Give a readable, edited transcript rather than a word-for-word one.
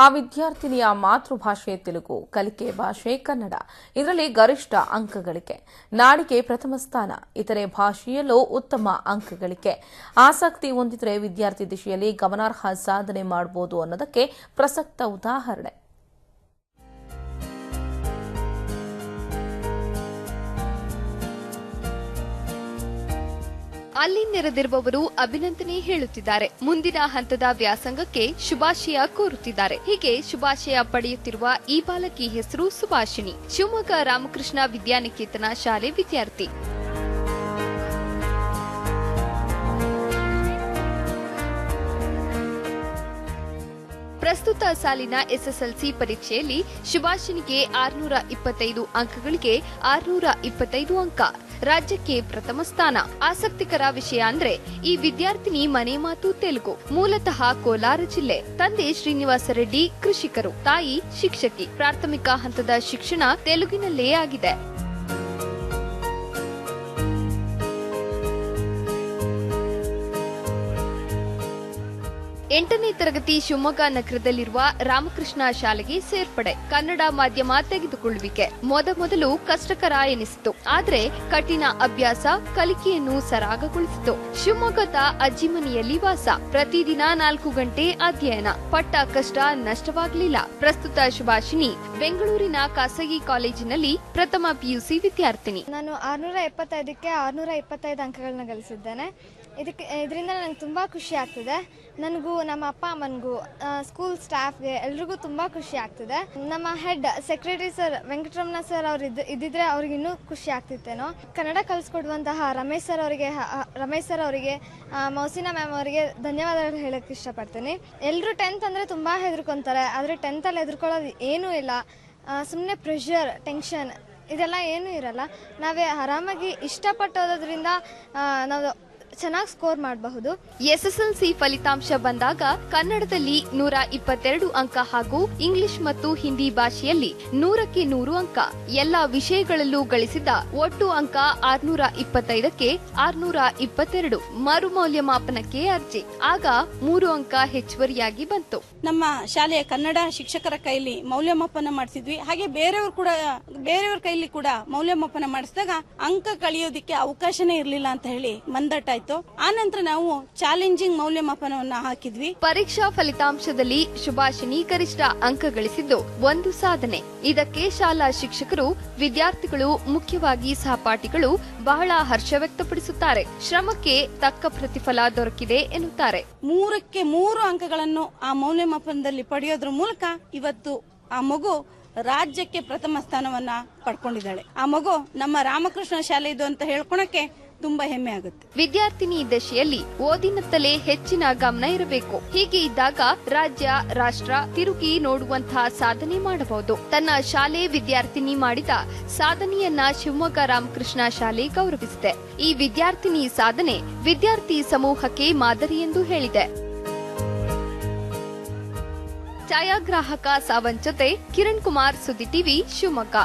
ಆ ವಿದ್ಯಾರ್ಥಿನಿಯ ಮಾತೃಭಾಷೆ ತೆಲುಗು, ಕಲಿಕೆ ಭಾಷೆ ಕನ್ನಡ. ಇದರಲ್ಲಿ ಗರಿಷ್ಠ ಅಂಕ ಗಳಿಕೆ. ನಾಡಿಗೆ ಪ್ರಥಮ ಸ್ಥಾನ. ಇತರೆ ಭಾಷೆಯಲ್ಲೂ ಉತ್ತಮ ಅಂಕ ಗಳಿಕೆ. ಆಸಕ್ತಿ ಹೊಂದಿದರೆ ವಿದ್ಯಾರ್ಥಿ ದಿಶೆಯಲ್ಲಿ ಗಮನಾರ್ಹ ಸಾಧನೆ ಮಾಡಬಹುದು ಅನ್ನೋದಕ್ಕೆ ಪ್ರಸಕ್ತ ಉದಾಹರಣೆ. ಅಲ್ಲಿ ನೆರೆದಿರುವವರು ಅಭಿನಂದನೆ ಹೇಳುತ್ತಿದ್ದಾರೆ. ಮುಂದಿನ ಹಂತದ ವ್ಯಾಸಂಗಕ್ಕೆ ಶುಭಾಶಯ ಕೋರುತ್ತಿದ್ದಾರೆ. ಹೀಗೆ ಶುಭಾಶಯ ಪಡೆಯುತ್ತಿರುವ ಈ ಬಾಲಕಿ ಹೆಸರು ಸುಭಾಷಿಣಿ. ಶಿವಮೊಗ್ಗ ರಾಮಕೃಷ್ಣ ವಿದ್ಯಾನಿಕೇತನ ಶಾಲೆ ವಿದ್ಯಾರ್ಥಿ. ಪ್ರಸ್ತುತ ಸಾಲಿನ ಎಸ್ಎಸ್ಎಲ್ಸಿ ಪರೀಕ್ಷೆಯಲ್ಲಿ ಸುಭಾಷಿಣಿಗೆ 625 ಅಂಕಗಳಿಗೆ 625 ಅಂಕ. ರಾಜ್ಯಕ್ಕೆ ಪ್ರಥಮ ಸ್ಥಾನ. ಆಸಕ್ತಿಕರ ವಿಷಯ ಅಂದ್ರೆ ಈ ವಿದ್ಯಾರ್ಥಿನಿ ಮನೆ ಮಾತು ತೆಲುಗು. ಮೂಲತಃ ಕೋಲಾರ ಜಿಲ್ಲೆ. ತಂದೆ ಶ್ರೀನಿವಾಸ ರೆಡ್ಡಿ ಕೃಷಿಕರು, ತಾಯಿ ಶಿಕ್ಷಕಿ. ಪ್ರಾಥಮಿಕ ಹಂತದ ಶಿಕ್ಷಣ ತೆಲುಗಿನಲ್ಲೇ ಆಗಿದೆ. 8ನೇ ತರಗತಿ ಶಿವಮೊಗ್ಗ ನಗರದಲ್ಲಿರುವ ರಾಮಕೃಷ್ಣ ಶಾಲೆಗೆ ಸೇರ್ಪಡೆ. ಕನ್ನಡ ಮಾಧ್ಯಮ ತೆಗೆದುಕೊಳ್ಳುವಿಕೆ ಮೊದಲು ಕಷ್ಟಕರ ಎನಿಸಿತು. ಆದರೆ ಕಠಿಣ ಅಭ್ಯಾಸ ಕಲಿಕೆಯನ್ನು ಸರಾಗಗೊಳಿಸಿತು. ಶಿವಮೊಗ್ಗದ ಅಜ್ಜಿಮನೆಯಲ್ಲಿ ವಾಸ. ಪ್ರತಿದಿನ 4 ಗಂಟೆ ಅಧ್ಯಯನ. ಪಟ್ಟ ಕಷ್ಟ ನಷ್ಟವಾಗಲಿಲ್ಲ. ಪ್ರಸ್ತುತ ಸುಭಾಷಿಣಿ ಬೆಂಗಳೂರಿನ ಖಾಸಗಿ ಕಾಲೇಜಿನಲ್ಲಿ ಪ್ರಥಮ ಪಿಯುಸಿ ವಿದ್ಯಾರ್ಥಿನಿ. ನಾನು 675ಕ್ಕೆ 625 ಅಂಕಗಳನ್ನ ಗಳಿಸಿದ್ದೇನೆ. ಇದರಿಂದ ನನಗೆ ತುಂಬಾ ಖುಷಿ ಆಗ್ತಿದೆ. ನನಗೂ ನಮ್ಮ ಅಪ್ಪ ಅಮ್ಮನಿಗೂ ಸ್ಕೂಲ್ ಸ್ಟಾಫ್ಗೆ ಎಲ್ರಿಗೂ ತುಂಬಾ ಖುಷಿ ಆಗ್ತಿದೆ. ನಮ್ಮ head secretary sir Venkataramana sir ಅವರು ಇದ್ದಿದ್ರೆ ಅವ್ರಿಗೆ ಇನ್ನೂ ಖುಷಿ ಆಗ್ತಿತ್ತೇನೋ. ಕನ್ನಡ ಕಲಿಸ್ಕೊಡುವಂತಹ ರಮೇಶ್ ಸರ್ ಅವರಿಗೆ ಮೌಸಿನಾ ಮ್ಯಾಮ್ ಅವರಿಗೆ ಧನ್ಯವಾದಗಳು ಹೇಳಕ್ಕೆ ಇಷ್ಟಪಡ್ತೀನಿ. ಎಲ್ಲರೂ 10th ಅಂದ್ರೆ ತುಂಬಾ ಹೆದರ್ಕೊಂತಾರೆ. ಆದರೆ 10th ಅಲ್ಲಿ ಹೆದರ್ಕೊಳ್ಳೋದು ಏನೂ ಇಲ್ಲ. ಸುಮ್ಮನೆ ಪ್ರೆಷರ್, ಟೆನ್ಷನ್ ಇದೆಲ್ಲ ಏನೂ ಇರಲ್ಲ. ನಾವೇ ಆರಾಮಾಗಿ ಇಷ್ಟಪಟ್ಟು ಓದೋದ್ರಿಂದ ನಾವು ಚೆನ್ನಾಗಿ ಸ್ಕೋರ್ ಮಾಡಬಹುದು. ಎಸ್ಎಸ್ಎಲ್ಸಿ ಫಲಿತಾಂಶ ಬಂದಾಗ ಕನ್ನಡದಲ್ಲಿ 122 ಅಂಕ ಹಾಗೂ ಇಂಗ್ಲಿಷ್ ಮತ್ತು ಹಿಂದಿ ಭಾಷೆಯಲ್ಲಿ 100ಕ್ಕೆ 100 ಅಂಕ. ಎಲ್ಲಾ ವಿಷಯಗಳಲ್ಲೂ ಗಳಿಸಿದ ಒಟ್ಟು ಅಂಕ 625ಕ್ಕೆ 622. ಮರುಮೌಲ್ಯಮಾಪನಕ್ಕೆ ಅರ್ಜಿ. ಆಗ 3 ಅಂಕ ಹೆಚ್ಚುವರಿಯಾಗಿ ಬಂತು. ನಮ್ಮ ಶಾಲೆಯ ಕನ್ನಡ ಶಿಕ್ಷಕರ ಕೈಲಿ ಮೌಲ್ಯಮಾಪನ ಮಾಡಿಸಿದ್ವಿ. ಹಾಗೆ ಬೇರೆಯವರ ಕೈಲಿ ಕೂಡ ಮೌಲ್ಯಮಾಪನ ಮಾಡಿಸಿದಾಗ ಅಂಕ ಕಳಿಯೋದಿಕ್ಕೆ ಅವಕಾಶನೇ ಇರಲಿಲ್ಲ ಅಂತ ಹೇಳಿ ಮಂದಟ್ಟಾಯ್ತು. ಆನಂತರ ನಾವು ಚಾಲೆಂಜಿಂಗ್ ಮೌಲ್ಯಮಾಪನವನ್ನ ಹಾಕಿದ್ವಿ. ಪರೀಕ್ಷಾ ಫಲಿತಾಂಶದಲ್ಲಿ ಸುಭಾಷಿಣಿ ಗರಿಷ್ಠ ಅಂಕ ಗಳಿಸಿದ್ದು ಒಂದು ಸಾಧನೆ. ಇದಕ್ಕೆ ಶಾಲಾ ಶಿಕ್ಷಕರು, ವಿದ್ಯಾರ್ಥಿಗಳು, ಮುಖ್ಯವಾಗಿ ಸಹಪಾಠಿಗಳು ಬಹಳ ಹರ್ಷ ವ್ಯಕ್ತಪಡಿಸುತ್ತಾರೆ. ಶ್ರಮಕ್ಕೆ ತಕ್ಕ ಪ್ರತಿಫಲ ದೊರಕಿದೆ ಎನ್ನುತ್ತಾರೆ. 3ಕ್ಕೆ 3 ಅಂಕಗಳನ್ನು ಆ ಮೌಲ್ಯಮಾಪನದಲ್ಲಿ ಪಡೆಯೋದ್ರ ಮೂಲಕ ಇವತ್ತು ಆ ಮಗು ರಾಜ್ಯಕ್ಕೆ ಪ್ರಥಮ ಸ್ಥಾನವನ್ನ ಪಡ್ಕೊಂಡಿದ್ದಾಳೆ. ಆ ಮಗು ನಮ್ಮ ರಾಮಕೃಷ್ಣ ಶಾಲೆ ಇದು ಅಂತ ಹೇಳ್ಕೊಳಕ್ಕೆ ತುಂಬಾ ಹೆಮ್ಮೆ ಆಗುತ್ತೆ. ವಿದ್ಯಾರ್ಥಿನಿ ದಶೆಯಲ್ಲಿ ಓದಿನತ್ತಲೇ ಹೆಚ್ಚಿನ ಗಮನ ಇರಬೇಕು. ಹೀಗೆ ಇದ್ದಾಗ ರಾಜ್ಯ, ರಾಷ್ಟ್ರ ತಿರುಗಿ ನೋಡುವಂತಹ ಸಾಧನೆ ಮಾಡಬಹುದು. ತನ್ನ ಶಾಲೆ ವಿದ್ಯಾರ್ಥಿನಿ ಮಾಡಿದ ಸಾಧನೆಯನ್ನ ಶಿವಮೊಗ್ಗ ರಾಮಕೃಷ್ಣ ಶಾಲೆ ಗೌರವಿಸಿದೆ. ಈ ವಿದ್ಯಾರ್ಥಿನಿ ಸಾಧನೆ ವಿದ್ಯಾರ್ಥಿ ಸಮೂಹಕ್ಕೆ ಮಾದರಿ ಎಂದು ಹೇಳಿದೆ. ಛಾಯಾಗ್ರಾಹಕ ಸಾವಂತ್ ಜೊತೆ ಕಿರಣ್ ಕುಮಾರ್, ಸುದ್ದಿ ಟಿವಿ, ಶಿವಮೊಗ್ಗ.